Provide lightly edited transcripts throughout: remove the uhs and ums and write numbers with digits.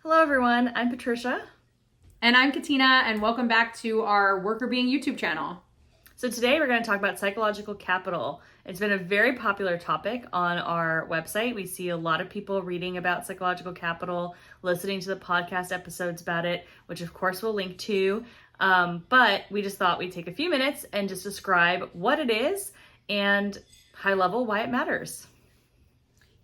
Hello everyone, I'm Patricia. And I'm Katina, and welcome back to our Worker Being YouTube channel. So today we're going to talk about psychological capital. It's been a very popular topic on our website. We see a lot of people reading about psychological capital, listening to the podcast episodes about it, which of course we'll link to. But we just thought we'd take a few minutes and just describe what it is and high level why it matters.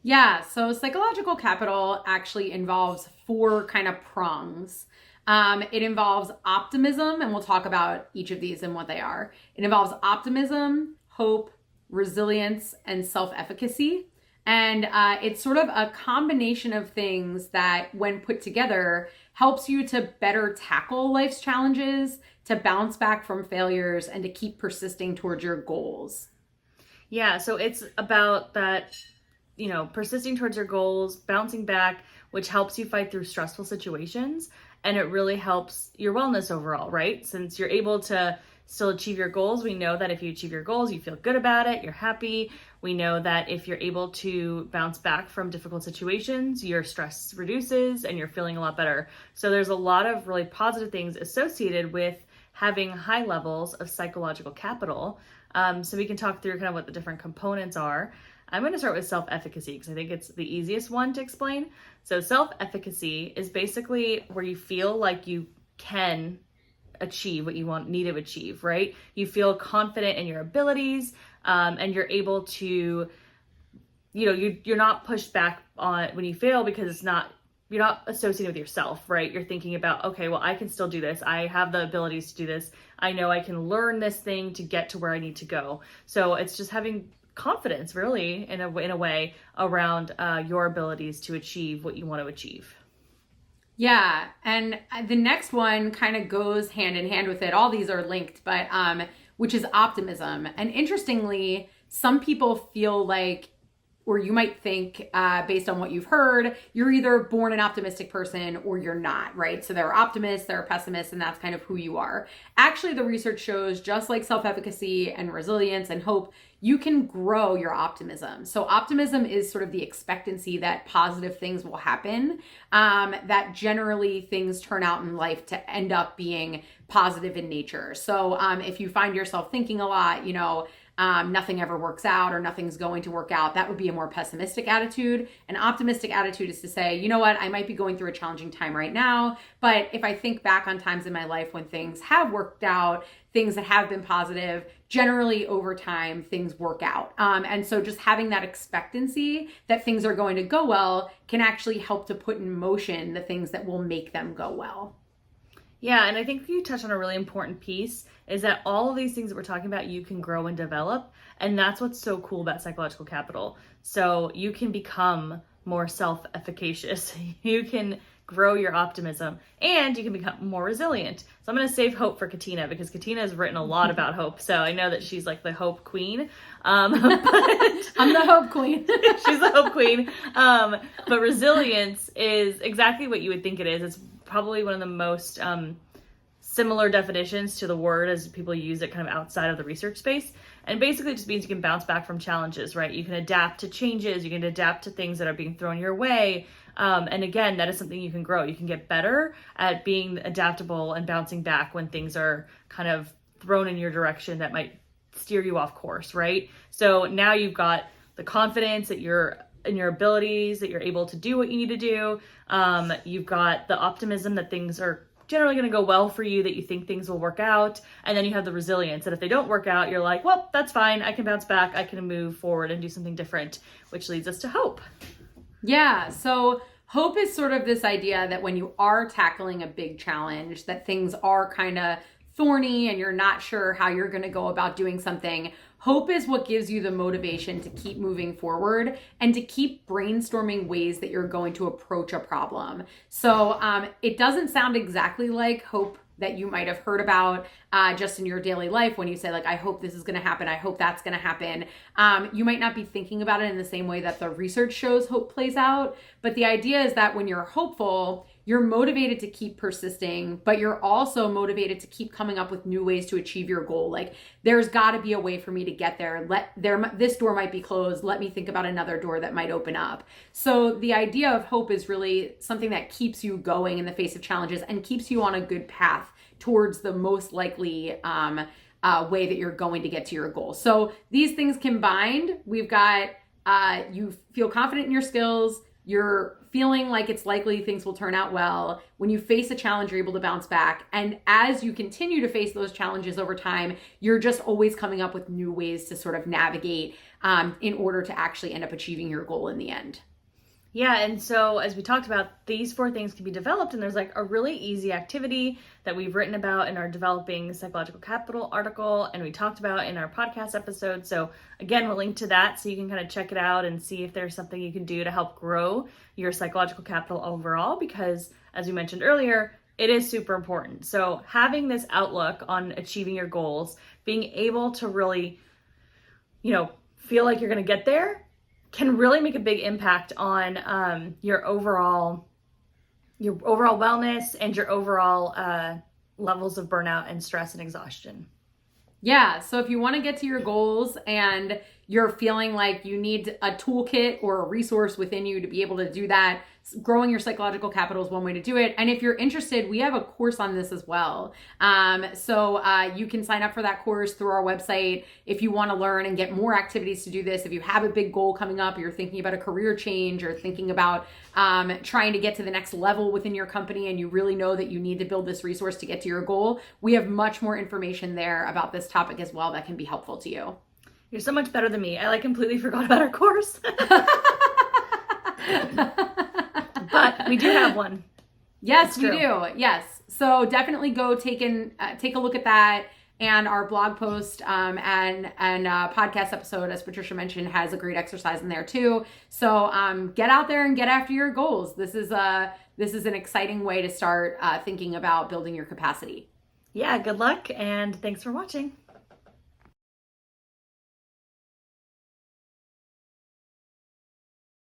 Yeah, so psychological capital actually involves four kind of prongs. It involves optimism, and we'll talk about each of these and what they are. It involves optimism, hope, resilience, and self-efficacy. And it's sort of a combination of things that, when put together, helps you to better tackle life's challenges, to bounce back from failures, and to keep persisting towards your goals. Yeah, so it's about that, persisting towards your goals, bouncing back, which helps you fight through stressful situations. And it really helps your wellness overall, right? Since you're able to still achieve your goals, we know that if you achieve your goals, you feel good about it, you're happy. We know that if you're able to bounce back from difficult situations, your stress reduces and you're feeling a lot better. So there's a lot of really positive things associated with having high levels of psychological capital. So we can talk through kind of what the different components are. I'm going to start with self-efficacy because I think it's the easiest one to explain. So self-efficacy is basically where you feel like you can achieve what you need to achieve, right? You feel confident in your abilities, and you're able to, you're not pushed back on when you fail because you're not associated with yourself, right? You're thinking about, okay, well, I can still do this. I have the abilities to do this. I know I can learn this thing to get to where I need to go. So it's just having confidence, really, in a way around your abilities to achieve what you want to achieve. Yeah, and the next one kind of goes hand in hand with it. All these are linked, but which is optimism. And interestingly, some people feel like, or you might think, based on what you've heard, you're either born an optimistic person or you're not, right? So there are optimists, there are pessimists, and that's kind of who you are. Actually, the research shows, just like self-efficacy and resilience and hope, you can grow your optimism. So optimism is sort of the expectancy that positive things will happen, that generally things turn out in life to end up being positive in nature. So if you find yourself thinking a lot, nothing ever works out or nothing's going to work out, that would be a more pessimistic attitude. An optimistic attitude is to say, you know what, I might be going through a challenging time right now, but if I think back on times in my life when things have worked out, things that have been positive, generally over time, things work out. And so just having that expectancy that things are going to go well can actually help to put in motion the things that will make them go well. Yeah, and I think you touched on a really important piece is that all of these things that we're talking about, you can grow and develop. And that's what's so cool about psychological capital. So you can become more self-efficacious. You can grow your optimism and you can become more resilient. So I'm going to save hope for Katina because Katina has written a lot about hope. So I know that she's like the hope queen. I'm the hope queen. She's the hope queen. But resilience is exactly what you would think it is. It's probably one of the most similar definitions to the word as people use it kind of outside of the research space. And basically it just means you can bounce back from challenges, right? You can adapt to changes. You can adapt to things that are being thrown your way. And again, that is something you can grow. You can get better at being adaptable and bouncing back when things are kind of thrown in your direction that might steer you off course, right? So now you've got the confidence that you're in your abilities, that you're able to do what you need to do. You've got the optimism that things are generally going to go well for you, that you think things will work out. And then you have the resilience that if they don't work out, you're like, well, that's fine. I can bounce back. I can move forward and do something different, which leads us to hope. Yeah. So hope is sort of this idea that when you are tackling a big challenge, that things are kind of thorny and you're not sure how you're going to go about doing something, hope is what gives you the motivation to keep moving forward and to keep brainstorming ways that you're going to approach a problem. So it doesn't sound exactly like hope that you might have heard about just in your daily life when you say, like, I hope this is going to happen. I hope that's going to happen. You might not be thinking about it in the same way that the research shows hope plays out. But the idea is that when you're hopeful, you're motivated to keep persisting, but you're also motivated to keep coming up with new ways to achieve your goal. Like, there's got to be a way for me to get there. This door might be closed. Let me think about another door that might open up. So the idea of hope is really something that keeps you going in the face of challenges and keeps you on a good path towards the most likely way that you're going to get to your goal. So these things combined, we've got you feel confident in your skills, you're feeling like it's likely things will turn out well. When you face a challenge, you're able to bounce back. And as you continue to face those challenges over time, you're just always coming up with new ways to sort of navigate in order to actually end up achieving your goal in the end. Yeah, and so as we talked about, these 4 things can be developed, and there's like a really easy activity that we've written about in our Developing Psychological Capital article, and we talked about in our podcast episode. So again, we'll link to that so you can kind of check it out and see if there's something you can do to help grow your psychological capital overall, because as we mentioned earlier, it is super important. So having this outlook on achieving your goals, being able to really, feel like you're going to get there, can really make a big impact on your overall wellness and your overall levels of burnout and stress and exhaustion. Yeah, so if you want to get to your goals and you're feeling like you need a toolkit or a resource within you to be able to do that, growing your psychological capital is one way to do it. And if you're interested, we have a course on this as well. So you can sign up for that course through our website if you want to learn and get more activities to do this. If you have a big goal coming up, you're thinking about a career change or thinking about trying to get to the next level within your company, and you really know that you need to build this resource to get to your goal, we have much more information there about this topic as well that can be helpful to you. You're so much better than me. I completely forgot about our course. But we do have one. Yes, we do. Yes. So definitely go take a look at that. And our blog post and podcast episode, as Patricia mentioned, has a great exercise in there too. So get out there and get after your goals. This is an exciting way to start thinking about building your capacity. Yeah, good luck and thanks for watching.